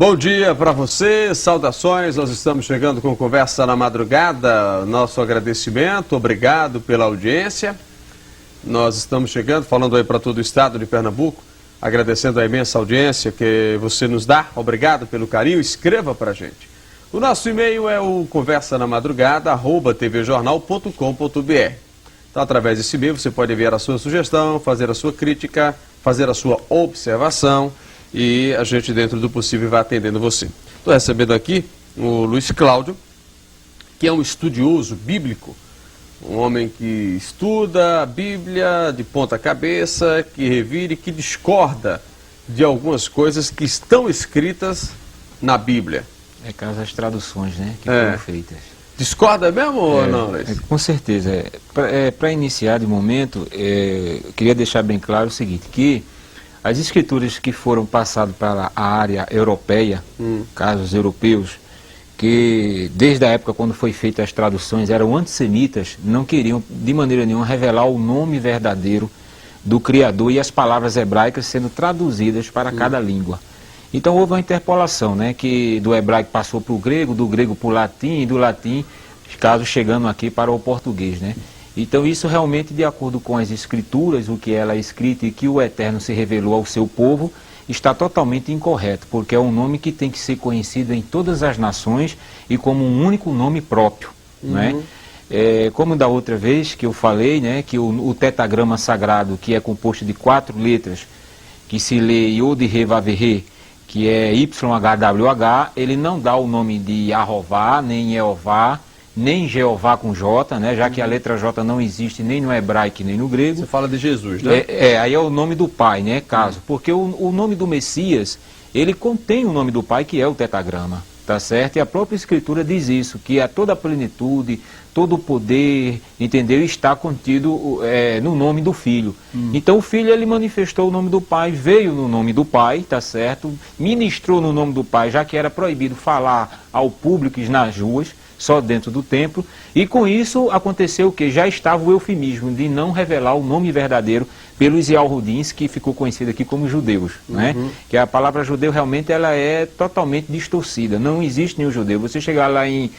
Bom dia para você, saudações, nós estamos chegando com Conversa na Madrugada, nosso agradecimento, obrigado pela audiência. Nós estamos chegando, falando aí para todo o estado de Pernambuco, agradecendo a imensa audiência que você nos dá, obrigado pelo carinho, escreva para a gente. O nosso e-mail é o conversanamadrugada@tvjornal.com.br. Então, através desse e-mail você pode enviar a sua sugestão, fazer a sua crítica, fazer a sua observação, e a gente, dentro do possível, vai atendendo você. Estou recebendo aqui o Luiz Cláudio, que é um estudioso bíblico, um homem que estuda a Bíblia de ponta cabeça, que revira e que discorda de algumas coisas que estão escritas na Bíblia. É caso das traduções, né, que foram feitas. Discorda mesmo ou não, Luiz? Com certeza. Para iniciar de momento, eu queria deixar bem claro o seguinte, que as escrituras que foram passadas para a área europeia, casos europeus, que desde a época quando foi feitas as traduções eram antissemitas, não queriam de maneira nenhuma revelar o nome verdadeiro do Criador e as palavras hebraicas sendo traduzidas para cada língua. Então houve uma interpolação, né, que do hebraico passou para o grego, do grego para o latim e do latim, caso chegando aqui para o português, né? Então isso realmente, de acordo com as escrituras, o que ela é escrita e que o Eterno se revelou ao seu povo, está totalmente incorreto, porque é um nome que tem que ser conhecido em todas as nações e como um único nome próprio, né? Como da outra vez que eu falei, né, que o tetagrama sagrado, que é composto de 4 letras, que se lê Yod-He-Vav-He, que é YHWH, ele não dá o nome de Yahová, nem Jeová, nem Jeová com J, né, já que a letra J não existe nem no hebraico nem no grego. Você fala de Jesus, né? Aí é o nome do Pai, né, caso. Porque o nome do Messias, ele contém o nome do Pai, que é o tetagrama, tá certo? E a própria Escritura diz isso, que a toda a plenitude, todo o poder, entendeu? Está contido no nome do Filho. Então o Filho, ele manifestou o nome do Pai, veio no nome do Pai, tá certo? Ministrou no nome do Pai, já que era proibido falar ao público nas ruas, só dentro do templo, e com isso aconteceu o que? Já estava o eufemismo de não revelar o nome verdadeiro pelos Yahudins, que ficou conhecido aqui como judeus, né? Que a palavra judeu realmente ela é totalmente distorcida, não existe nenhum judeu. Você chegar lá em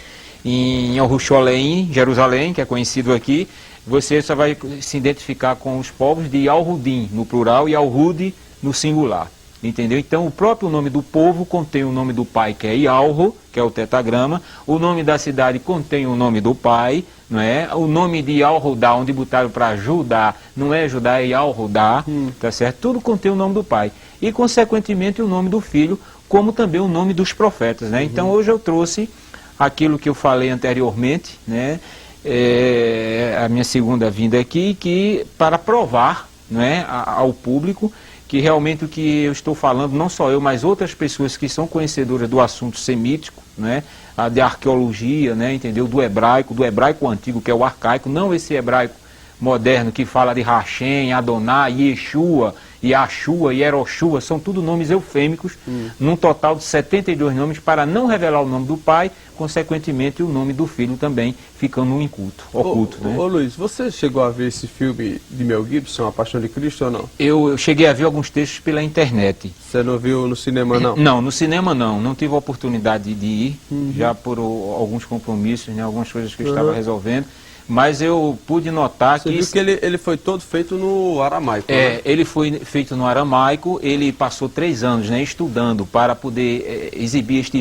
Yerushalayim, Jerusalém, que é conhecido aqui, você só vai se identificar com os povos de Yahudim no plural e Yahudi no singular. Entendeu? Então o próprio nome do povo contém o nome do pai, que é Yalro, que é o tetagrama. O nome da cidade contém o nome do pai, não é? O nome de Yalrudá, onde botaram para Judá, não é Judá, é Yalrudá, tá certo? Tudo contém o nome do pai. E consequentemente o nome do filho, como também o nome dos profetas, né? Então hoje eu trouxe aquilo que eu falei anteriormente, né? A minha segunda vinda aqui, que para provar, não é, ao público que realmente o que eu estou falando, não só eu, mas outras pessoas que são conhecedoras do assunto semítico, né, de arqueologia, né, entendeu, do hebraico antigo, que é o arcaico, não esse hebraico moderno que fala de Hashem, Adonai, Yeshua, Yashua e Eroshua, são tudo nomes eufêmicos, num total de 72 nomes, para não revelar o nome do pai, consequentemente o nome do filho também ficando oculto. Né? Ô Luiz, você chegou a ver esse filme de Mel Gibson, A Paixão de Cristo, ou não? Eu cheguei a ver alguns textos pela internet. Você não viu no cinema, não? Não, no cinema não tive a oportunidade de ir, já por alguns compromissos, né, algumas coisas que eu estava resolvendo. Mas eu pude notar Você viu que ele foi todo feito no aramaico, né? Ele foi feito no aramaico, ele passou 3 anos, né, estudando para poder exibir este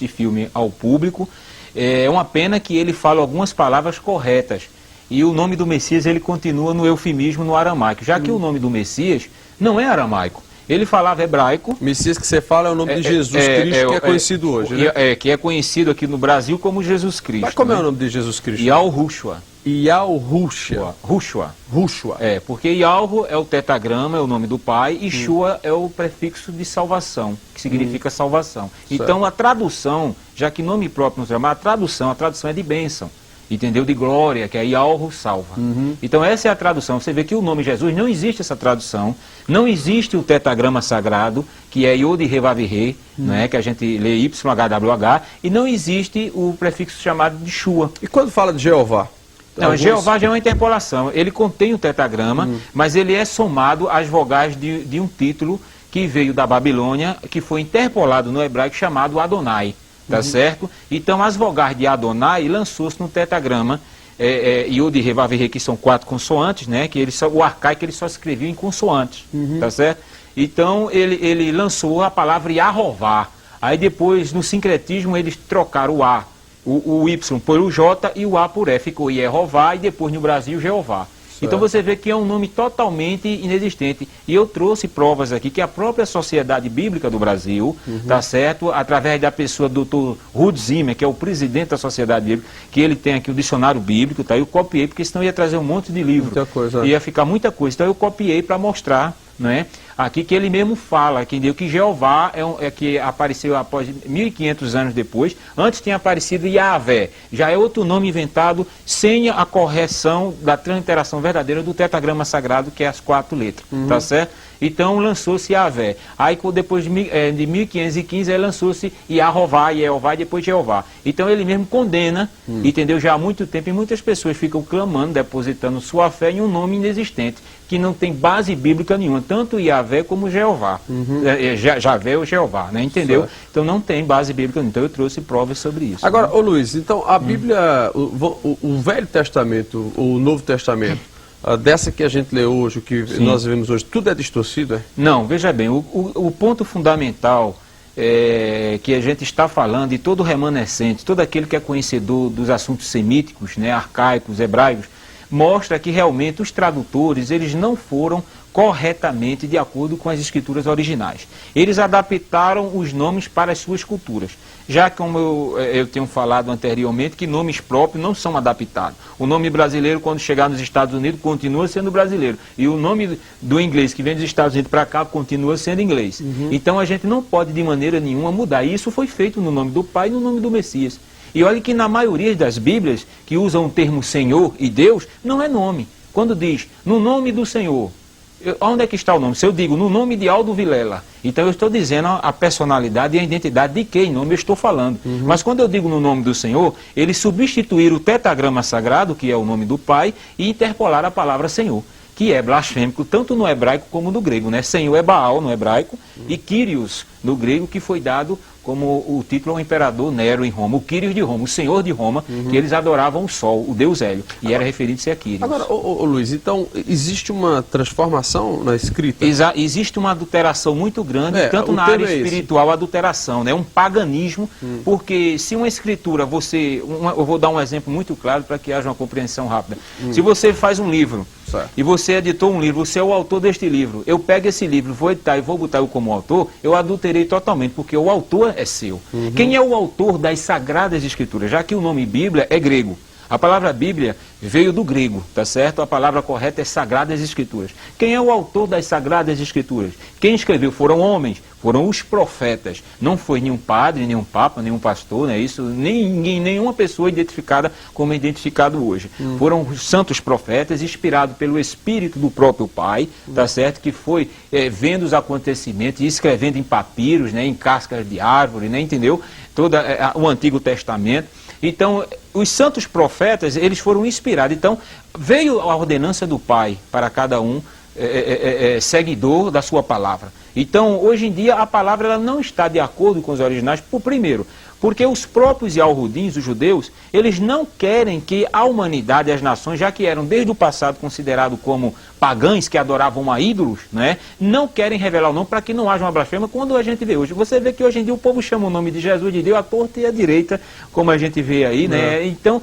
filme ao público. É uma pena que ele fala algumas palavras corretas. E o nome do Messias, ele continua no eufemismo no aramaico, já que o nome do Messias não é aramaico. Ele falava hebraico. Messias que você fala é o nome de Jesus Cristo, que é conhecido hoje, né? Que é conhecido aqui no Brasil como Jesus Cristo. Mas como é o nome de Jesus Cristo? Yalrushua. Rushua. Porque Yalro é o tetagrama, é o nome do pai, e Shua é o prefixo de salvação, que significa salvação. Certo. Então a tradução, já que nome próprio nos chama, a tradução é de bênção. Entendeu? De glória, que é Yalro salva. Então essa é a tradução. Você vê que o nome Jesus não existe essa tradução, não existe o tetagrama sagrado, que é Yod-He-Vav-He, né, que a gente lê YHWH, e não existe o prefixo chamado de Shua. E quando fala de Jeová? Não, Jeová já é uma interpolação. Ele contém o tetagrama, mas ele é somado às vogais de um título que veio da Babilônia, que foi interpolado no hebraico chamado Adonai, tá certo? Então as vogais de Adonai lançou-se no tetragrama, Yod, He, Vav, He, que são 4 consoantes, né? Que o arcaico ele só escrevia em consoantes, tá certo? Então ele lançou a palavra Yahová. Aí depois, no sincretismo, eles trocaram o A, o Y por o J e o A por E. Ficou Yehová e depois no Brasil Jeová. Então você vê que é um nome totalmente inexistente. E eu trouxe provas aqui que a própria Sociedade Bíblica do Brasil, tá certo? Através da pessoa do Dr. Ruth Zimmer, que é o presidente da Sociedade Bíblica, que ele tem aqui o dicionário bíblico, tá? Eu copiei, porque senão ia trazer um monte de livro. Muita coisa. Ia ficar muita coisa. Então eu copiei para mostrar, não é? Aqui que ele mesmo fala, que Jeová é que apareceu após 1500 anos depois. Antes tinha aparecido Yahvé. Já é outro nome inventado sem a correção da transliteração verdadeira do tetragrama sagrado, que é as 4 letras, tá certo? Então lançou-se Yahvé. Aí depois de 1515 aí lançou-se Yahová, Yehová e depois Jeová. Então ele mesmo condena, entendeu? Já há muito tempo, e muitas pessoas ficam clamando, depositando sua fé em um nome inexistente, que não tem base bíblica nenhuma, tanto Yahvé como Jeová. Javé ou Jeová, né? Entendeu? Certo. Então não tem base bíblica nenhuma. Então eu trouxe provas sobre isso. Agora, ô Luiz, então a Bíblia, o Velho Testamento, o Novo Testamento, dessa que a gente lê hoje, o que nós vemos hoje, tudo é distorcido, é? Não, veja bem, o ponto fundamental que a gente está falando, e todo remanescente, todo aquele que é conhecedor dos assuntos semíticos, né, arcaicos, hebraicos, mostra que realmente os tradutores, eles não foram corretamente de acordo com as escrituras originais. Eles adaptaram os nomes para as suas culturas. Já como eu tenho falado anteriormente, que nomes próprios não são adaptados. O nome brasileiro, quando chegar nos Estados Unidos, continua sendo brasileiro. E o nome do inglês que vem dos Estados Unidos para cá, continua sendo inglês. Então a gente não pode de maneira nenhuma mudar. E isso foi feito no nome do Pai e no nome do Messias. E olha que na maioria das Bíblias, que usam o termo Senhor e Deus, não é nome. Quando diz, no nome do Senhor, onde é que está o nome? Se eu digo, no nome de Aldo Vilela, então eu estou dizendo a personalidade e a identidade de quem nome eu estou falando. Mas quando eu digo no nome do Senhor, eles substituíram o tetragrama sagrado, que é o nome do Pai, e interpolaram a palavra Senhor, que é blasfêmico tanto no hebraico como no grego, né? Senhor é Baal no hebraico e Kyrios no grego, que foi dado como o título ao imperador Nero em Roma, o Kyrios de Roma, o Senhor de Roma, que eles adoravam o Sol, o Deus Hélio, e era referido-se a Kyrios. Agora, Luiz, então existe uma transformação na escrita? Existe uma adulteração muito grande, tanto na área espiritual, adulteração, né? Um paganismo, porque se uma escritura, eu vou dar um exemplo muito claro para que haja uma compreensão rápida. Se você faz um livro, e você editou um livro, você é o autor deste livro, eu pego esse livro, vou editar e vou botar eu como autor, eu adulterei totalmente, porque o autor é seu. Quem é o autor das Sagradas Escrituras? Já que o nome Bíblia é grego. A palavra Bíblia veio do grego, tá certo? A palavra correta é Sagradas Escrituras. Quem é o autor das Sagradas Escrituras? Quem escreveu foram homens, foram os profetas. Não foi nenhum padre, nenhum papa, nenhum pastor, né? Isso, nenhuma pessoa identificada como é identificado hoje. Foram os santos profetas, inspirados pelo Espírito do próprio Pai, tá certo? Que foi vendo os acontecimentos e escrevendo em papiros, né? Em cascas de árvore, né? Entendeu? Todo o Antigo Testamento. Então, os santos profetas, eles foram inspirados. Então, veio a ordenança do Pai para cada um seguidor da sua palavra. Então, hoje em dia, a palavra ela não está de acordo com os originais, primeiro, porque os próprios Yahudins, os judeus, eles não querem que a humanidade e as nações, já que eram desde o passado considerados como pagãos que adoravam a ídolos, né, não querem revelar o nome para que não haja uma blasfêmia. Quando a gente vê hoje, você vê que hoje em dia o povo chama o nome de Jesus de Deus à torta e à direita, como a gente vê aí, né? Então,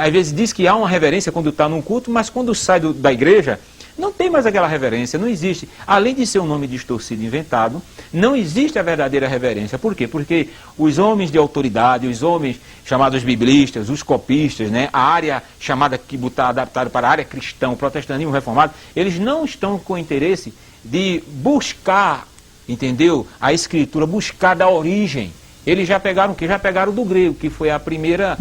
às vezes diz que há uma reverência quando está num culto, mas quando sai da igreja, não tem mais aquela reverência, não existe. Além de ser um nome distorcido e inventado, não existe a verdadeira reverência. Por quê? Porque os homens de autoridade, os homens chamados biblistas, os copistas, né, a área chamada, que botar adaptado para a área cristã, o protestantismo reformado, eles não estão com interesse de buscar, entendeu? A escritura, buscar da origem. Eles já pegaram o quê? Já pegaram do grego, que foi a primeira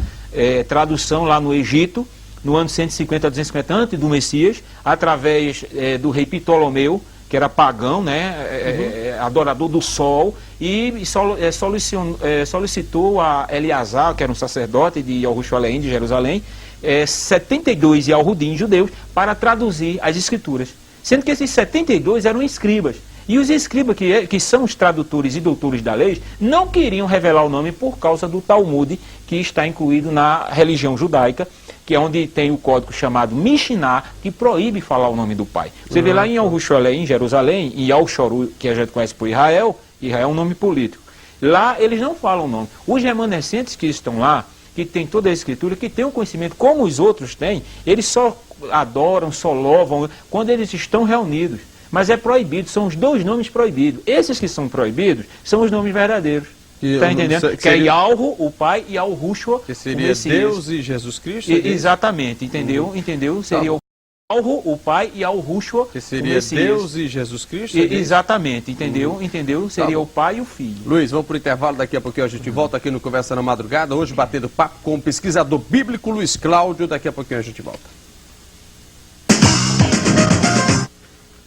tradução lá no Egito, no ano 150 a 250 antes do Messias, através do rei Ptolomeu, que era pagão, né, adorador do sol, e solicitou a Eleazar, que era um sacerdote de Jerusalém, de Jerusalém, 72 Yahudim judeus para traduzir as escrituras. Sendo que esses 72 eram escribas. E os escribas, que são os tradutores e doutores da lei, não queriam revelar o nome por causa do Talmud, que está incluído na religião judaica, que é onde tem o código chamado Mishnah, que proíbe falar o nome do pai. Você vê lá em Al-Rusholem, em Jerusalém, e Al-Shoru, que a gente conhece por Israel, Israel é um nome político. Lá eles não falam o nome. Os remanescentes que estão lá, que tem toda a escritura, que tem um conhecimento como os outros têm, eles só adoram, só louvam quando eles estão reunidos. Mas é proibido, são os dois nomes proibidos. Esses que são proibidos são os nomes verdadeiros. Está entendendo? Que é Yahweh, o Pai, e Al-Rushua, que seria Deus e Jesus Cristo? Exatamente, entendeu? Entendeu? Seria o Yahweh, o Pai, e Al-Rushua, que seria Deus e Jesus Cristo? Exatamente, entendeu? Entendeu? Seria o Pai e o Filho. Luiz, vamos para o intervalo, daqui a pouquinho a gente volta aqui no Conversa na Madrugada, hoje batendo papo com o pesquisador bíblico Luiz Cláudio, daqui a pouquinho a gente volta.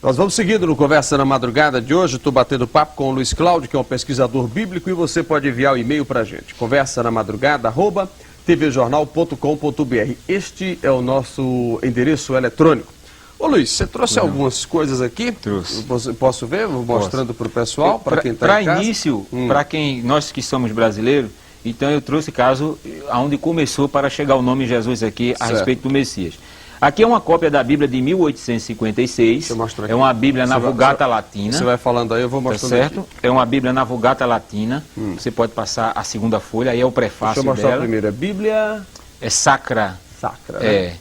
Nós vamos seguindo no Conversa na Madrugada de hoje. Estou batendo papo com o Luiz Cláudio, que é um pesquisador bíblico, e você pode enviar o e-mail para a gente, conversanamadrugada@tvjornal.com.br. Este é o nosso endereço eletrônico. Ô Luiz, você trouxe algumas coisas aqui? Trouxe. Posso ver? Vou mostrando para o pessoal, para quem está em casa. Para início, para quem nós que somos brasileiros, então eu trouxe caso onde começou para chegar o nome Jesus aqui a respeito do Messias. Aqui é uma cópia da Bíblia de 1856, é uma Bíblia na Vulgata Latina. Você vai falando aí, eu vou mostrando certo? Aqui. É uma Bíblia na Vulgata Latina, você pode passar a segunda folha, aí é o prefácio dela. Deixa eu mostrar primeiro, a Bíblia... É Sacra. Sacra, né?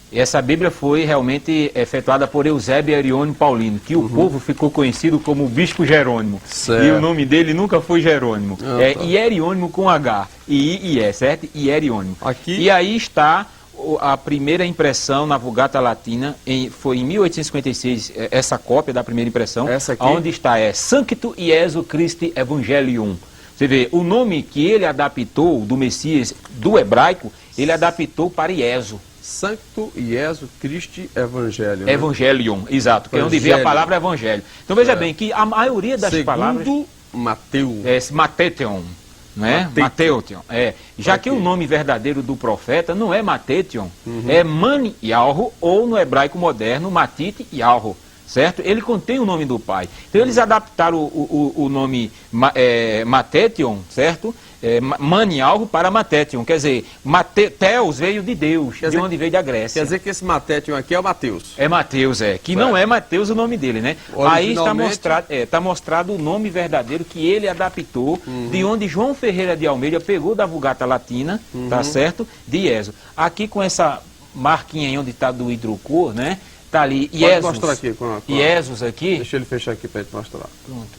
E essa Bíblia foi realmente efetuada por Eusébio Hierônimo Paulino, que o povo ficou conhecido como o Bispo Jerônimo. Certo. E o nome dele nunca foi Jerônimo. Hierônimo com H, I, certo? Hierônimo. Aqui... E aí está... A primeira impressão na Vulgata Latina foi em 1856, essa cópia da primeira impressão, onde está Sancto Iesu Christi Evangelium. Você vê, o nome que ele adaptou do Messias, do hebraico, ele adaptou para Iesu. Sancto Iesu Christi Evangelium. Evangelium, exato, que é onde vem a palavra evangelho. Então veja bem que a maioria das palavras... Segundo Mateus. Matethon. Né? Matethon. Já que o nome verdadeiro do profeta não é Matethon, é Mani Yahweh, ou no hebraico moderno, Matite Yahweh, certo? Ele contém o nome do pai. Então eles adaptaram o nome Matethon, certo? Mani Yahweh para Matethon, quer dizer, Teos veio de Deus, de onde veio da Grécia. Quer dizer que esse Matethon aqui é o Mateus. É Mateus, que não é Mateus o nome dele, né? Aí está mostrado o nome verdadeiro que ele adaptou, de onde João Ferreira de Almeida pegou da Vulgata Latina, tá certo? De Iesu. Aqui com essa marquinha aí onde está do hidrocor, né? Está ali Iesus. Pode mostrar aqui. Iesus aqui. Deixa ele fechar aqui para gente mostrar.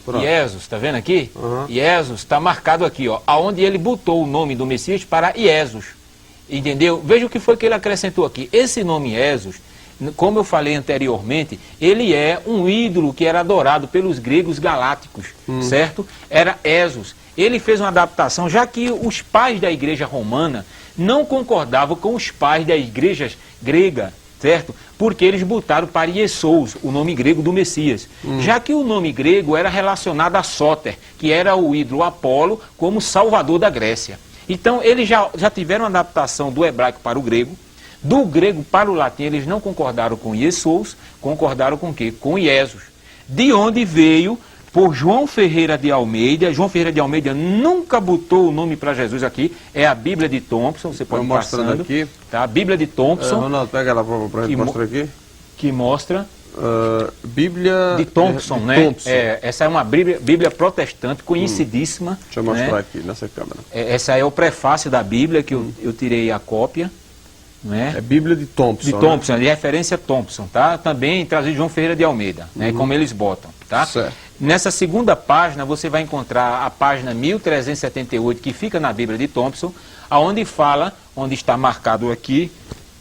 Pronto. Iesus, está vendo aqui? Iesus está marcado aqui, ó, aonde ele botou o nome do Messias para Iesus. Entendeu? Veja o que foi que ele acrescentou aqui. Esse nome Iesus, como eu falei anteriormente, ele é um ídolo que era adorado pelos gregos galácticos, certo? Era Esos. Ele fez uma adaptação, já que os pais da igreja romana não concordavam com os pais da igreja grega, certo? Porque eles botaram para Iesous, o nome grego do Messias. Já que o nome grego era relacionado a Sóter, que era o ídolo Apolo, como salvador da Grécia. Então, eles já tiveram uma adaptação do hebraico para o grego. Do grego para o latim, eles não concordaram com Iesous, concordaram com o quê? Com Iesus. De onde veio, por João Ferreira de Almeida. João Ferreira de Almeida nunca botou o nome para Jesus aqui. É a Bíblia de Thompson, você pode ir passando aqui. Tá? A Bíblia de Thompson. Ronaldo, pega ela para a gente mostrar aqui. Que mostra... Bíblia de Thompson, né? Thompson. Essa é uma Bíblia protestante, conhecidíssima. Deixa eu mostrar aqui nessa câmera. Essa é o prefácio da Bíblia, que eu tirei a cópia. Né? É Bíblia de Thompson. De Thompson, de referência Thompson, tá? Também trazido de João Ferreira de Almeida, né? Como eles botam, tá? Certo. Nessa segunda página, você vai encontrar a página 1378, que fica na Bíblia de Thompson, aonde fala, onde está marcado aqui,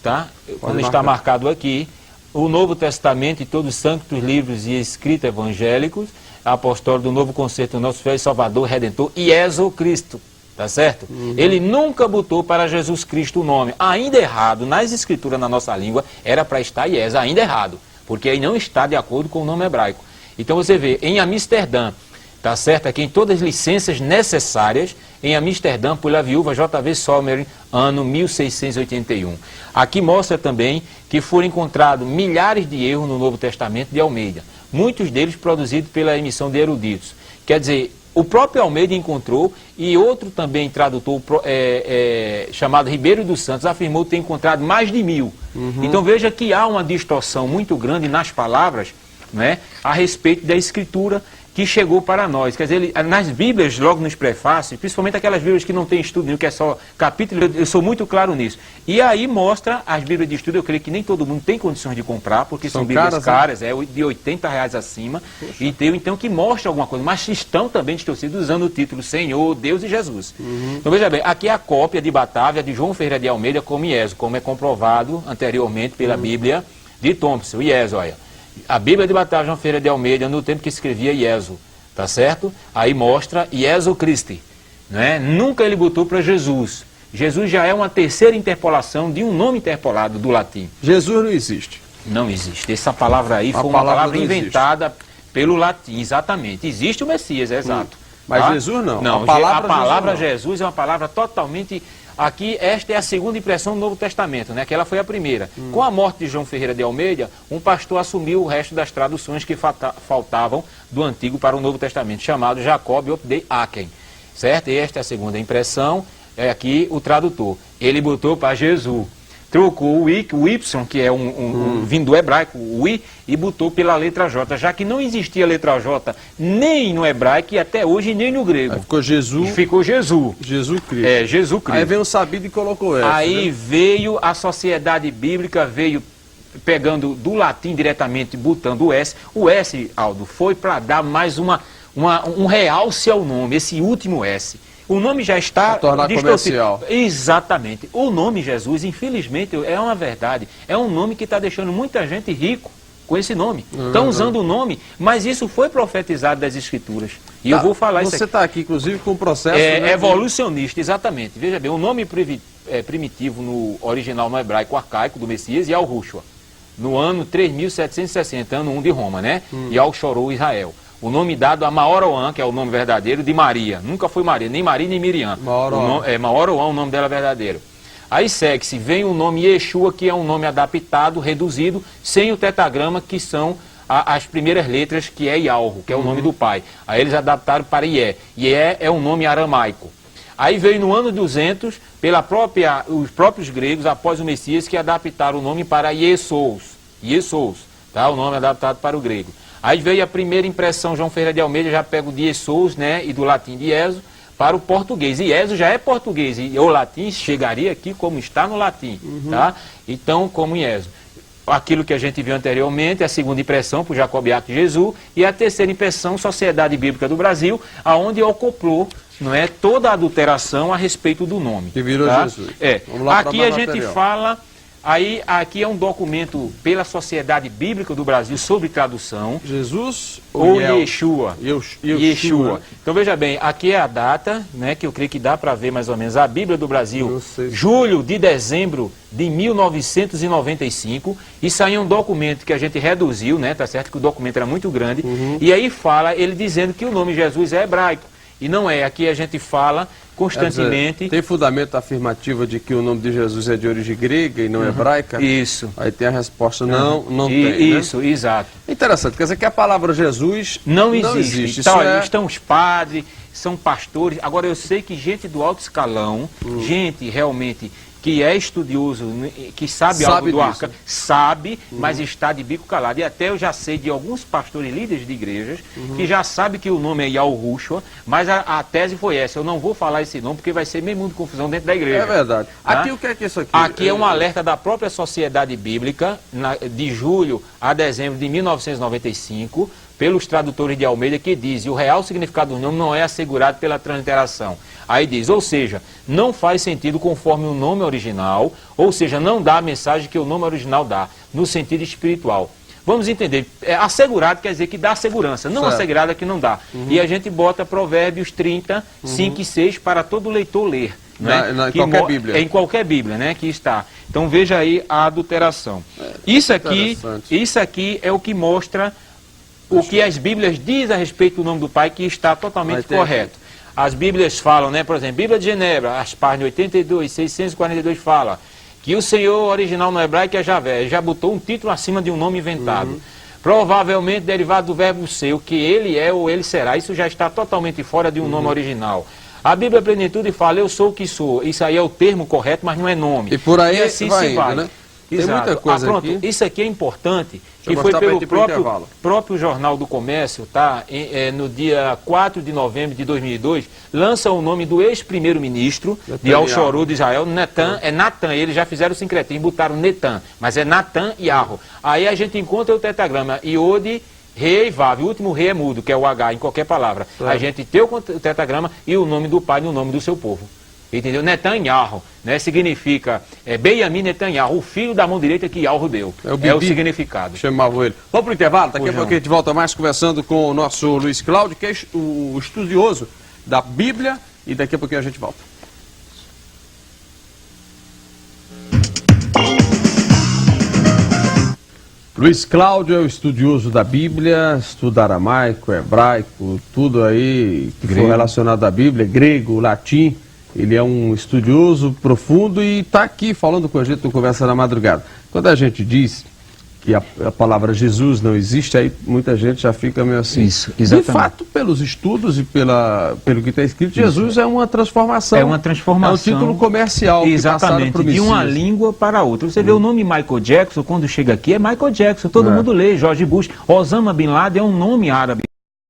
tá? Onde está marcado aqui, o Novo Testamento e todos os santos livros e escritos evangélicos, apostólico do Novo Concerto do nosso Filho Salvador, Redentor, Iesu Cristo. Tá certo? Ele nunca botou para Jesus Cristo o nome. Ainda errado, nas escrituras na nossa língua, era para estar Iesu, ainda errado. Porque aí não está de acordo com o nome hebraico. Então você vê, em Amsterdã, tá certo? Aqui em todas as licenças necessárias em Amsterdã pela viúva J.V. Sommer, ano 1681. Aqui mostra também que foram encontrados milhares de erros no Novo Testamento de Almeida, muitos deles produzidos pela emissão de eruditos. Quer dizer, o próprio Almeida encontrou e outro também tradutor chamado Ribeiro dos Santos afirmou ter encontrado mais de 1000. Então veja que há uma distorção muito grande nas palavras, né, a respeito da escritura que chegou para nós. Quer dizer, nas Bíblias, logo nos prefácios, principalmente aquelas Bíblias que não tem estudo nenhum, que é só capítulo, eu sou muito claro nisso. E aí mostra as Bíblias de estudo, eu creio que nem todo mundo tem condições de comprar, porque são Bíblias caras, de R$80 acima, então que mostra alguma coisa, mas estão também distorcidos usando o título Senhor, Deus e Jesus. Então veja bem, aqui é a cópia de Batávia de João Ferreira de Almeida como IESO, como é comprovado anteriormente pela Bíblia de Thompson, IESO, olha. A Bíblia de Batávia João Ferreira de Almeida, no tempo que escrevia IESO, tá certo? Aí mostra IESO Christi, né? Nunca ele botou para Jesus. Jesus já é uma terceira interpolação de um nome interpolado do latim. Jesus não existe. Não existe. Essa palavra aí foi uma palavra inventada pelo latim, exatamente. Existe o Messias, é exato. Mas tá? Jesus não. Não, a palavra Jesus é uma palavra totalmente... Aqui, esta é a segunda impressão do Novo Testamento, né? Que ela foi a primeira. Com a morte de João Ferreira de Almeida, um pastor assumiu o resto das traduções que faltavam do Antigo para o Novo Testamento, chamado Jacob de Aken, certo? E esta é a segunda impressão, é aqui o tradutor. Ele botou para Jesus, trocou o Y, que é vindo do hebraico, o I, e botou pela letra J, já que não existia letra J nem no hebraico e até hoje nem no grego. Aí ficou Jesus. Ficou Jesus. Jesus Cristo. É, Jesus Cristo. Aí veio um sabido e colocou essa. Aí veio a sociedade bíblica, veio pegando do latim diretamente, botando o S. O S, Aldo, foi para dar mais um realce ao nome, esse último S. O nome já está comercial. Exatamente. O nome Jesus, infelizmente, é uma verdade. É um nome que está deixando muita gente rico com esse nome. Estão usando o nome, mas isso foi profetizado das Escrituras. E eu vou falar isso aqui. Você está aqui, inclusive, com um processo... evolucionista, exatamente. Veja bem, o nome primitivo no original no hebraico arcaico do Messias, Yahushua, no ano 3760, ano 1 de Roma, né? Yahweh chorou Israel. O nome dado a Maoroã, que é o nome verdadeiro de Maria. Nunca foi Maria, nem Miriam. Maoroã é o nome dela verdadeiro. Aí segue-se, vem o nome Yeshua, que é um nome adaptado, reduzido, sem o tetragrama, que são as primeiras letras, que é Yalro, que é o nome do pai. Aí eles adaptaram para Ié. Ié é um nome aramaico. Aí veio no ano 200, os próprios gregos, após o Messias, que adaptaram o nome para Iesous. Iesous, tá? O nome adaptado para o grego. Aí veio a primeira impressão, João Ferreira de Almeida já pega o de Iesous, né, e do latim de Ieso, para o português. Ieso já é português, e o latim chegaria aqui como está no latim, tá? Então, como Ieso. Aquilo que a gente viu anteriormente, a segunda impressão por Jacobiato Jesus, e a terceira impressão, Sociedade Bíblica do Brasil, aonde acoplou, não é, toda a adulteração a respeito do nome. Que virou Jesus. Vamos lá. Aqui a gente fala... Aí, aqui é um documento pela Sociedade Bíblica do Brasil sobre tradução. Jesus ou Yeshua? Yeshua. Então, veja bem, aqui é a data, né, que eu creio que dá para ver mais ou menos. A Bíblia do Brasil, julho de dezembro de 1995. Isso aí é um documento que a gente reduziu, né, tá certo? Que o documento era muito grande. E aí fala, ele dizendo que o nome Jesus é hebraico. E não é. Aqui a gente fala constantemente... Tem fundamento afirmativo de que o nome de Jesus é de origem grega e não hebraica? Isso. Aí tem a resposta, não tem, Isso, né? Exato. Interessante, quer dizer que a palavra Jesus não existe. Então, estão os padres, são pastores. Agora, eu sei que gente do alto escalão, gente realmente... que é estudioso, que sabe algo do arca, sabe, mas está de bico calado. E até eu já sei de alguns pastores líderes de igrejas que já sabem que o nome é Yahushua, mas a tese foi essa: eu não vou falar esse nome porque vai ser meio mundo de confusão dentro da igreja. É verdade. Tá? Aqui o que é isso aqui? Aqui é um alerta da própria Sociedade Bíblica, de julho a dezembro de 1995, pelos tradutores de Almeida, que diz: o real significado do nome não é assegurado pela transliteração. Aí diz, ou seja, não faz sentido conforme o nome original, ou seja, não dá a mensagem que o nome original dá, no sentido espiritual. Vamos entender, assegurado quer dizer que dá segurança, não assegurado é que não dá. E a gente bota Provérbios 30, 5 e 6 para todo leitor ler. Né? Em qualquer Bíblia. Em qualquer Bíblia, né, que está. Então veja aí a adulteração. Isso aqui é o que mostra o que as Bíblias dizem a respeito do nome do Pai, que está totalmente correto. As Bíblias falam, né, por exemplo, Bíblia de Genebra, as páginas 82, 642 fala que o Senhor original no hebraico é Javé. Ele já botou um título acima de um nome inventado. Provavelmente derivado do verbo ser, o que ele é ou ele será. Isso já está totalmente fora de um nome original. A Bíblia Plenitude fala, eu sou o que sou. Isso aí é o termo correto, mas não é nome. E por aí assim vai se indo, vai. né? Exato. Tem muita coisa aqui. Isso aqui é importante, que eu foi mostrar pelo pra gente pro próprio Jornal do Comércio, tá? No dia 4 de novembro de 2002, lança o nome do ex-primeiro-ministro de Al-Shorur de Israel, Netan, é Natan, eles já fizeram o sincretismo, botaram Netan, mas é Natan e Arro. Aí a gente encontra o tetragrama Iode, Re e Vav, o último Re é mudo, que é o H em qualquer palavra. A gente tem o tetragrama e o nome do pai no nome do seu povo. Entendeu? Netanyahu, né? Significa Benjamin Netanyahu, o filho da mão direita que Yahweh deu. É o significado. Chamava ele. Vamos para o intervalo, daqui a pouco a gente volta mais conversando com o nosso Luiz Cláudio, que é o estudioso da Bíblia, e daqui a pouquinho a gente volta. Luiz Cláudio é o estudioso da Bíblia, estuda aramaico, hebraico, tudo aí que for relacionado à Bíblia, grego, latim. Ele é um estudioso profundo e está aqui falando com a gente no Conversa na Madrugada. Quando a gente diz que a palavra Jesus não existe, aí muita gente já fica meio assim. Isso, exatamente. De fato, pelos estudos e pelo que está escrito, Jesus é uma transformação. É uma transformação. É um título comercial. Exatamente, que de uma língua para outra. Você vê o nome Michael Jackson, quando chega aqui, é Michael Jackson. Todo mundo lê, George Bush. Osama Bin Laden é um nome árabe.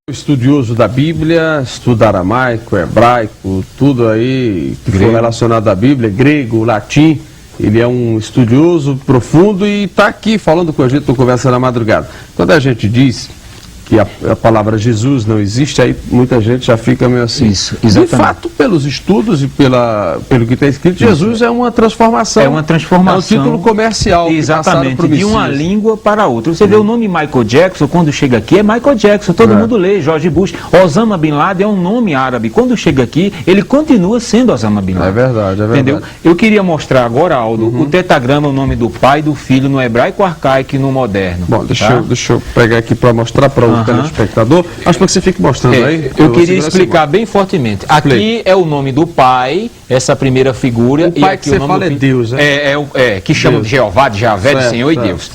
Estudioso da Bíblia, estuda aramaico, hebraico, tudo aí que for relacionado à Bíblia, grego, latim. Ele é um estudioso profundo e está aqui falando com a gente no Conversa na Madrugada. Quando a gente diz que a palavra Jesus não existe, aí muita gente já fica meio assim. Isso, exatamente. De fato, pelos estudos e pelo que está escrito, Jesus é uma transformação. É uma transformação. É um título comercial. Exatamente, de uma língua para outra. Você vê o nome Michael Jackson, quando chega aqui, é Michael Jackson. Todo mundo lê, George Bush. Osama Bin Laden é um nome árabe. Quando chega aqui, ele continua sendo Osama Bin Laden. É verdade, é verdade. Entendeu? Eu queria mostrar agora, Aldo, o tetragrama, o nome do pai, do filho, no hebraico arcaico e no moderno. Bom, deixa eu pegar aqui para mostrar para o telespectador. Acho que você fique mostrando aí. Eu queria explicar bem fortemente. Aqui é o nome do pai, essa primeira figura. O pai e aqui que você fala é Deus, né? Que chamam de Jeová, de Javé, de Senhor e Deus.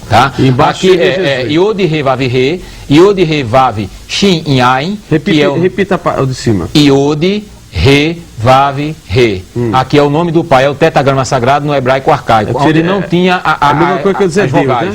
Tá? E embaixo aqui é Iode Re Vav Re, Iode Re Vav Shin Yain. Repita o de cima. Iode Re Vav Re. Aqui é o nome do pai, é o tetragrama sagrado no hebraico arcaico. Onde não tinha a mesma coisa que eu dizer Deus,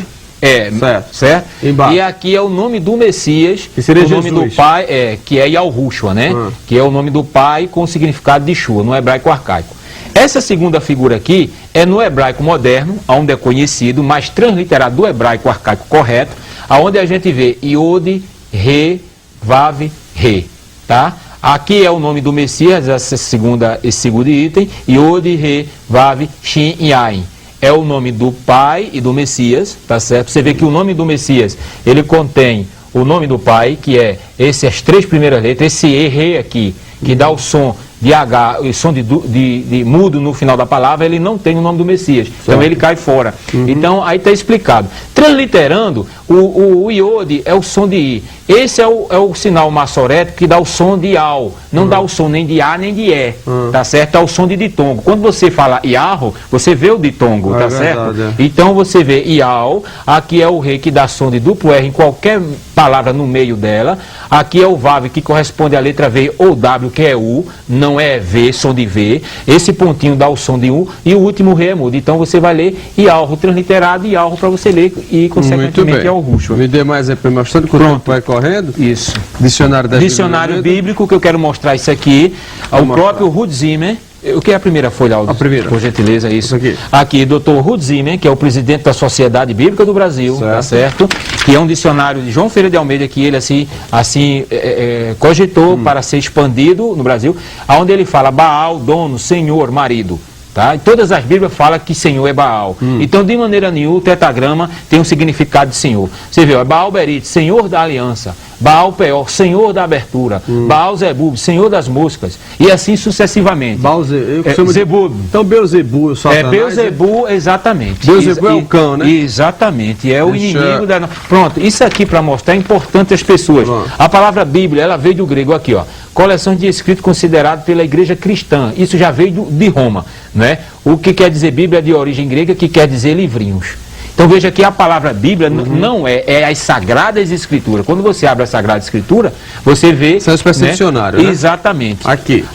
né? Certo? E aqui é o nome do Messias, que seria o nome Jesus. do pai, que é Yahushua, né? Que é o nome do pai com o significado de Shua, no hebraico arcaico. Essa segunda figura aqui é no hebraico moderno, onde é conhecido, mas transliterado do hebraico arcaico correto, aonde a gente vê Iode, Re, Vav, Re, tá? Aqui é o nome do Messias, esse segundo item, Iode, Re, Vav, Shin, Yain. É o nome do pai e do Messias, tá certo? Você vê que o nome do Messias, ele contém o nome do pai, que é as três primeiras letras, esse E aqui, que dá o som de H, o som de mudo no final da palavra, ele não tem o nome do Messias. Então ele cai fora. Então aí está explicado. Transliterando, o iode é o som de I. Esse é o sinal maçorético que dá o som de Al. Não dá o som nem de A nem de E. Tá certo? Dá o som de ditongo. Quando você fala Iarro, você vê o ditongo, tá certo? Então você vê Ial, aqui é o Re que dá som de duplo R em qualquer palavra no meio dela. Aqui é o Vav que corresponde à letra V ou W, que é U. Não é V, som de V. Esse pontinho dá o som de U e o último Re é mudo. Então você vai ler Iarro transliterado e Iarro para você ler e consequentemente é o Ruxo. Me dê mais aí para mostrando que o tempo vai correndo. Isso. Dicionário bíblico, que eu quero mostrar isso aqui. O próprio Ruth Zimmer. O que é a primeira folha, Aldo? A primeira. Por gentileza, isso. Aqui, Dr. Ruth Zimmer, que é o presidente da Sociedade Bíblica do Brasil, tá certo? Que é um dicionário de João Ferreira de Almeida, que ele cogitou para ser expandido no Brasil, onde ele fala Baal, dono, senhor, marido. Tá? E todas as Bíblias falam que Senhor é Baal. Então, de maneira nenhuma, o tetragrama tem um significado de Senhor. Você vê, Baal Berit, Senhor da Aliança. Baal Peor, senhor da abertura, Baal Zebub, senhor das moscas, e assim sucessivamente. Zebub. Então Beelzebub, Satanás. Beelzebub, exatamente. Beelzebub é o cão, né? Exatamente, é o inimigo da... Pronto, isso aqui para mostrar é importante às pessoas. A palavra Bíblia, ela veio do grego aqui, ó. Coleção de escritos considerado pela igreja cristã. Isso já veio de Roma, né? O que quer dizer Bíblia de origem grega, que quer dizer livrinhos. Então veja que a palavra Bíblia não é as Sagradas Escrituras. Quando você abre a Sagrada Escritura, você vê... Isso é uma espécie de dicionário, né? Exatamente.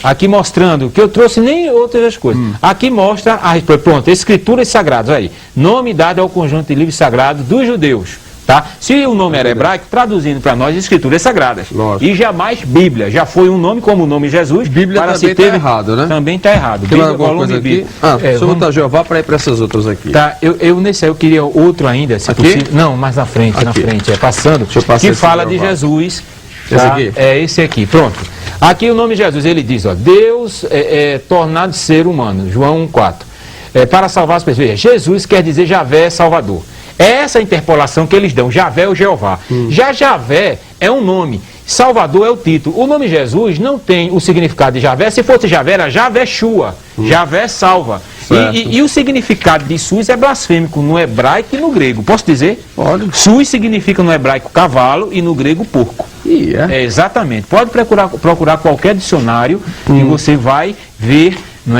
Aqui mostrando, que eu trouxe nem outras coisas. Aqui mostra, pronto, Escrituras Sagradas, aí. Nome dado ao conjunto de livros sagrados dos judeus. Tá? Se o nome era hebraico, traduzindo para nós, Escrituras Sagradas. Nossa. E jamais Bíblia. Já foi um nome como o nome Jesus. Bíblia para também está errado, né? Também está errado. Tem Bíblia, alguma coisa aqui? Só botar Jeová para ir para essas outras aqui. Tá, nesse aí eu queria outro ainda, se possível. Não, mais na frente, passando. Que fala de Jesus. Tá? Esse aqui? É esse aqui, pronto. Aqui o nome de Jesus, ele diz, ó, Deus tornado ser humano, João 1,4. Para salvar as pessoas. Jesus quer dizer Javé Salvador. É essa interpolação que eles dão, Javé ou Jeová. Já Javé é um nome, Salvador é o título. O nome Jesus não tem o significado de Javé. Se fosse Javé, era Javé Shua, Javé salva. E o significado de Sus é blasfêmico no hebraico e no grego. Posso dizer? Pode. Sus significa no hebraico cavalo e no grego porco. Exatamente. Pode procurar qualquer dicionário e você vai ver... Não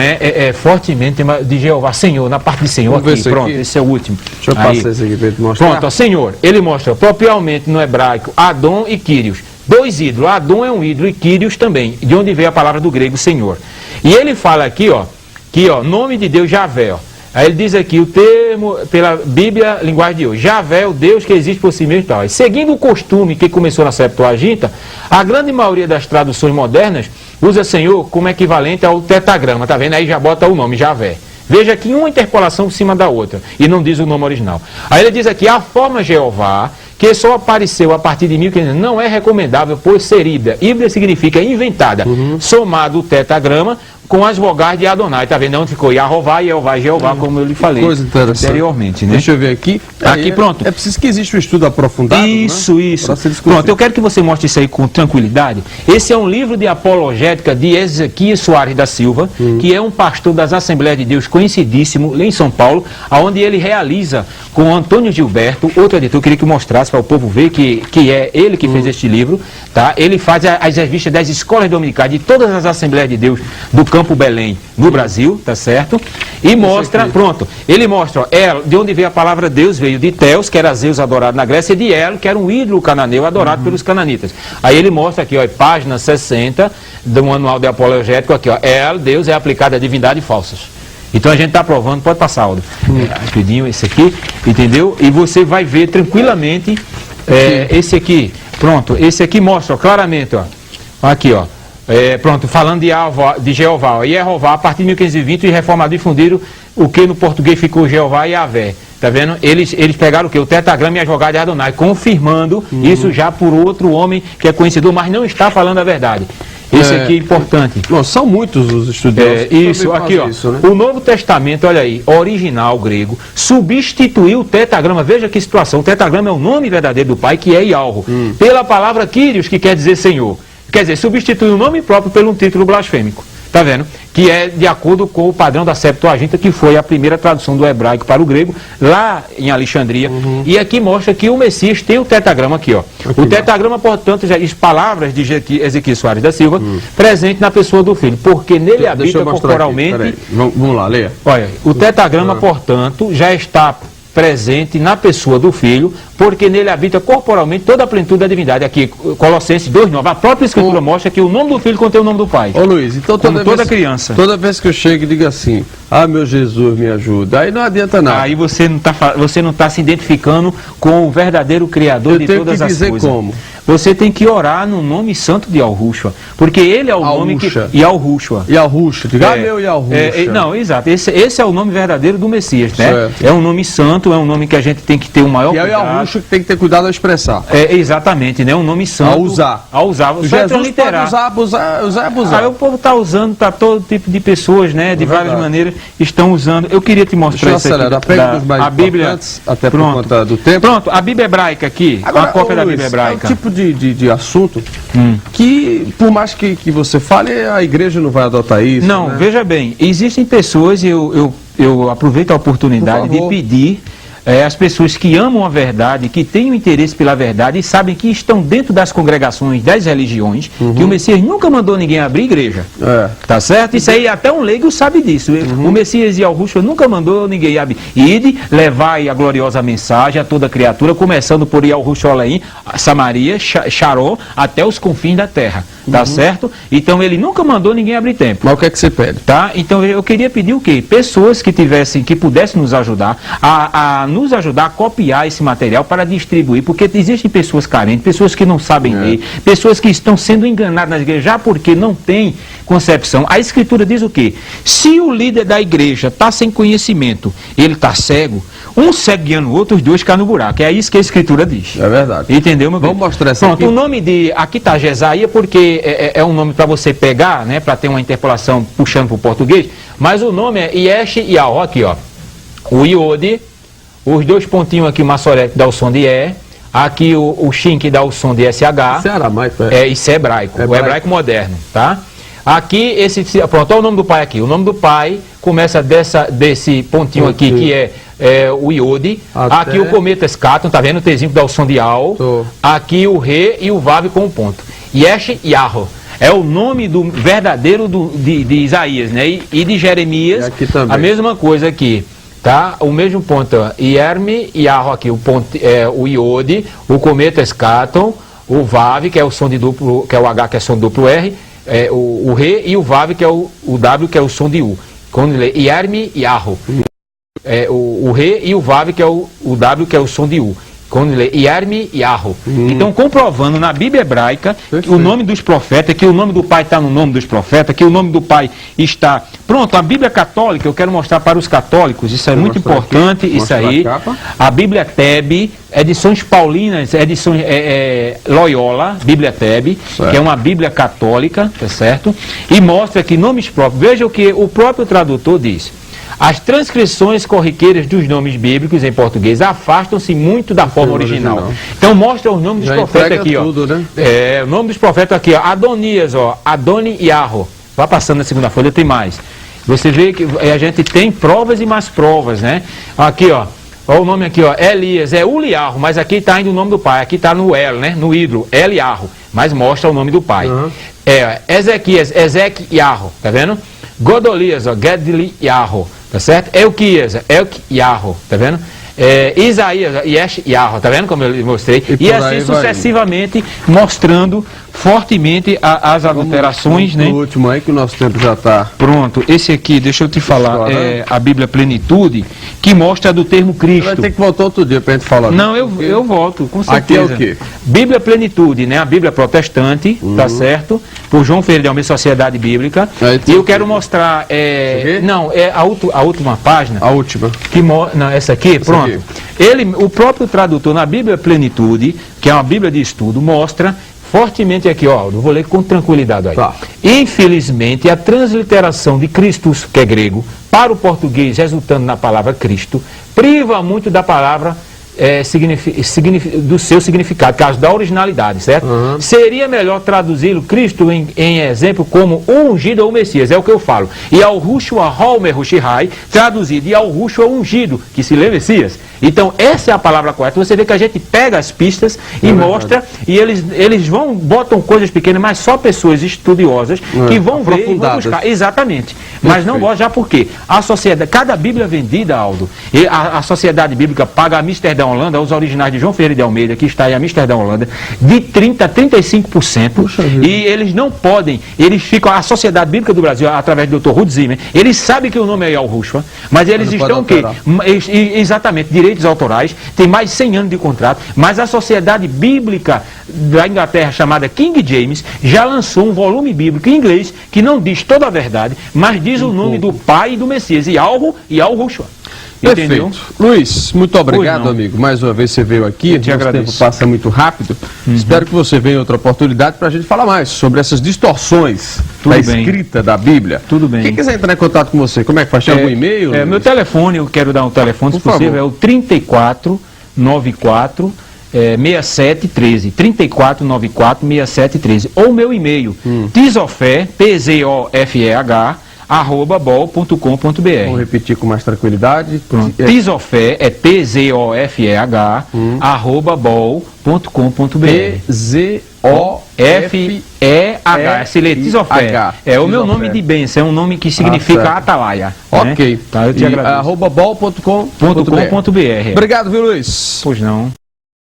fortemente de Jeová, Senhor, na parte de Senhor aqui, pronto, esse é o último. Deixa eu passar esse aqui para ele mostrar. Pronto, ó, Senhor, ele mostra propriamente no hebraico Adon e Kyrios, dois ídolos, Adon é um ídolo e Kyrios também, de onde veio a palavra do grego Senhor. E ele fala aqui, ó, nome de Deus Javé, ó. Aí ele diz aqui o termo, pela Bíblia, linguagem de hoje, Javé, o Deus que existe por si mesmo e tal. E seguindo o costume que começou na Septuaginta, a grande maioria das traduções modernas usa Senhor como equivalente ao tetagrama, tá vendo? Aí já bota o nome Javé. Veja que uma interpolação por cima da outra, e não diz o nome original. Aí ele diz aqui, a forma Jeová, que só apareceu a partir de 1500, não é recomendável por ser híbrida. Híbrida significa inventada, somado o tetagrama, com as vogais de Adonai, tá vendo? Onde ficou Yahová e Jeová, como eu lhe falei anteriormente, né? Deixa eu ver aqui. Aqui, pronto. É preciso que exista um estudo aprofundado, Isso. Pronto, eu quero que você mostre isso aí com tranquilidade. Esse é um livro de apologética de Ezequias Soares da Silva, que é um pastor das Assembleias de Deus conhecidíssimo, lá em São Paulo, onde ele realiza com Antônio Gilberto, outro editor, eu queria que eu mostrasse para o povo ver que é ele que fez este livro, tá? Ele faz as revistas das escolas dominicais de todas as Assembleias de Deus do Campo Belém, no Brasil, tá certo? E mostra, pronto, ele mostra, ó, El, de onde veio a palavra Deus, veio de Teos, que era Zeus adorado na Grécia, e de El, que era um ídolo cananeu adorado pelos cananitas. Aí ele mostra aqui, ó, página 60 do manual de apologético, aqui, ó, El, Deus é aplicado a divindade falsas. Então a gente está provando, pode passar, Aldo, rapidinho, esse aqui, entendeu? E você vai ver tranquilamente esse aqui, pronto, esse aqui mostra ó, claramente, ó, aqui, ó. Pronto, falando de Jeová, Jeová, a partir de 1520, os reformadores difundiram o que no português ficou Jeová e Yahvé. Tá vendo? Eles pegaram o que? O tetagrama e as vogais de Adonai, confirmando isso já por outro homem que é conhecido, mas não está falando a verdade. Esse aqui é importante. São muitos os estudiosos. Isso, aqui, ó. Isso, né? O Novo Testamento, olha aí, original grego, substituiu o tetagrama. Veja que situação. O tetagrama é o nome verdadeiro do Pai, que é Yahvé, pela palavra Kyrios, que quer dizer Senhor. Quer dizer, substitui o nome próprio por um título blasfêmico. Tá vendo? Que é de acordo com o padrão da Septuaginta, que foi a primeira tradução do hebraico para o grego, lá em Alexandria. E aqui mostra que o Messias tem o tetagrama aqui, ó. O tetagrama, portanto, já diz palavras de Ezequias Soares da Silva, presente na pessoa do Filho, porque nele habita corporalmente... Vamos lá, leia. Olha, o tetagrama, portanto, já está presente na pessoa do Filho, porque nele habita corporalmente toda a plenitude da divindade. Aqui, Colossenses 2:9, a própria Escritura mostra que o nome do Filho contém o nome do Pai. Ô Luiz, então toda criança. Toda vez que eu chego e digo assim, meu Jesus me ajuda, aí não adianta nada. Aí você não está se identificando com o verdadeiro Criador de todas as coisas. Eu tenho que dizer como? Você tem que orar no nome santo de Yahushua, porque ele é o nome que... Yahushua. Yahushua, diga meu Yahushua. Não, exato, esse é o nome verdadeiro do Messias, né? É um nome santo, santo é um nome que a gente tem que ter o maior E é o cuidado. Yahushua que tem que ter cuidado ao expressar. Exatamente, né? Um nome santo. A usar. A usar. Você vai Jesus transliterar. pode usar. Aí o povo está usando, tá todo tipo de pessoas, né? De várias maneiras estão usando. Eu queria te mostrar Deixa eu acelerar, pega os mais a Bíblia, importantes, até por pronto. conta do tempo. Pronto, a Bíblia hebraica aqui, Agora, uma cópia da Luiz, Bíblia hebraica. É um tipo de assunto que, por mais que você fale, a igreja não vai adotar isso. Não, né? veja bem, existem pessoas, e eu aproveito a oportunidade de pedir às pessoas que amam a verdade, que têm um interesse pela verdade e sabem que estão dentro das congregações, das religiões, que o Messias nunca mandou ninguém abrir igreja. Tá certo? Isso aí até um leigo sabe disso. O Messias e Yahushua nunca mandou ninguém abrir. Ide, levai a gloriosa mensagem a toda criatura, começando por Yahushua Oleim, Samaria, Sharon, até os confins da terra. Tá certo? Então ele nunca mandou ninguém abrir templo. Mas o que é que você pede? Tá? Então eu queria pedir o quê? Pessoas que pudessem nos ajudar a nos ajudar a copiar esse material para distribuir, porque existem pessoas carentes, pessoas que não sabem ler, pessoas que estão sendo enganadas nas igrejas, já porque não tem concepção. A Escritura diz o quê? Se o líder da igreja está sem conhecimento, ele está cego, um cego guiando o outro, os dois caem no buraco. É isso que a Escritura diz. É verdade. Entendeu, meu bem? Vamos mostrar essa Pronto, aqui. o nome de... Aqui está Jesaía, porque é um nome para você pegar, né? Para ter uma interpolação puxando para o português. Mas o nome é Yesh Yahó, aqui, ó. O Iode, os dois pontinhos aqui, o Massoré, que dá o som de E. Aqui o Shin, que dá o som de SH. Isso é aramaico, Isso é hebraico. O hebraico moderno, tá? Aqui, pronto, olha o nome do pai aqui. O nome do pai começa desse pontinho aqui, que é o Iode. Aqui o cometa Escaton, tá vendo? O Tzinho que dá o som de Al. Aqui o Re e o Vav com o ponto. Yesh Yahó. É o nome do verdadeiro de Isaías, né? E de Jeremias, a mesma coisa aqui. Tá? O mesmo ponto, Yerme, Yahó aqui, o ponto, o Iode, o cometa Escaton, o Vav, que é o som de duplo, que é o H, que é som de duplo R, o Re e o Vav, que é o W, que é o som de U. Quando ele lê Yerme, Yahó. O Re e o Vav, que é o W, que é o som de U. Quando ele lê Yerme Yahó. Então, comprovando na Bíblia hebraica que o nome dos profetas, que o nome do pai está no nome dos profetas, que o nome do pai está... Pronto, a Bíblia católica, eu quero mostrar para os católicos, isso é muito importante, isso aí. A Bíblia Tebe, edições paulinas, edições Loyola, Bíblia Tebe, que é uma Bíblia católica, tá certo? E mostra que nomes próprios, veja o que o próprio tradutor diz. As transcrições corriqueiras dos nomes bíblicos em português afastam-se muito da forma original. Então mostra os nomes dos profetas aqui, tudo, ó. Né? O nome dos profetas aqui, ó. Adonias, ó. Adoni Yahó. Vai passando na segunda folha, tem mais. Você vê que a gente tem provas e mais provas, né? Aqui, ó. Olha o nome aqui, ó. Elias, Uliarro, mas aqui está ainda o nome do pai. Aqui está no El, né? No hidro, Eliarro. Mas mostra o nome do pai. Ezequias, Ezequiarro, tá vendo? Godolias, ó, Gedli Yahó, tá certo? Elquias, Yahó, tá vendo? Isaías, Yesh Yahó, tá vendo como eu mostrei? E assim sucessivamente, mostrando fortemente as adulterações, né? O último aí, que o nosso tempo já está... Pronto, esse aqui, deixa eu te falar, é a Bíblia Plenitude, que mostra do termo Cristo. Vai ter que voltar outro dia para a gente falar. Não, eu volto, com certeza. Aqui é o quê? Bíblia Plenitude, né? A Bíblia protestante, tá certo? Por João Ferreira de Almeida, Sociedade Bíblica. E eu quero mostrar, não, é a última página. A última. Não, essa aqui, pronto. O próprio tradutor na Bíblia Plenitude, que é uma Bíblia de estudo, mostra fortemente aqui, ó, eu vou ler com tranquilidade aí. Infelizmente, a transliteração de Christus, que é grego, para o português, resultando na palavra Cristo, priva muito da palavra do seu significado, caso da originalidade, certo? Seria melhor traduzi-lo, Cristo, em exemplo, como o ungido ou o Messias, é o que eu falo. E Yahushua Homer Hushihai, traduzido, e Yahushua ungido, que se lê Messias. Então, essa é a palavra correta. Você vê que a gente pega as pistas e mostra, e eles botam coisas pequenas, mas só pessoas estudiosas que vão ver e vão buscar. Exatamente. Mas não gosta já por quê? A sociedade, cada Bíblia vendida, Aldo, a Sociedade Bíblica paga a Amsterdã, Holanda, os originais de João Ferreira de Almeida, que está em Amsterdã, Holanda, de 30% a 35%, e eles não podem, eles ficam, a Sociedade Bíblica do Brasil, através do Dr. Ruth Zimmer, eles sabem que o nome é Yahushua, mas eles estão o quê? Exatamente, direitos autorais, tem mais de 100 anos de contrato, mas a Sociedade Bíblica da Inglaterra, chamada King James, já lançou um volume bíblico em inglês, que não diz toda a verdade, mas diz o nome do Pai e do Messias, Yahushua. Entendeu? Perfeito. Luiz, muito obrigado, não. amigo. Mais uma vez você veio aqui. Eu te Nosso tempo agradeço. passa muito rápido. Espero que você venha em outra oportunidade para a gente falar mais sobre essas distorções Tudo da bem. escrita da Bíblia. Tudo bem. Quem quiser entrar em contato com você, como é que faz? Tem algum e-mail? Meu Luiz? telefone, eu quero dar um telefone, se Por possível, favor. é o 3494 6713. 3494 6713. Ou meu e-mail, tisofé, tzofeh, @bol.com.br. Vamos repetir com mais tranquilidade. Pronto. É, Tisofé é tzofeh, @bol.com.br. F-E-H, se lê Tisofé. É o meu nome de bênção, é um nome que significa certo. atalaia. Ok. Né? Tá, eu te agradeço. @bol.com.br. .com.br. Obrigado, viu, Luiz? Pois não.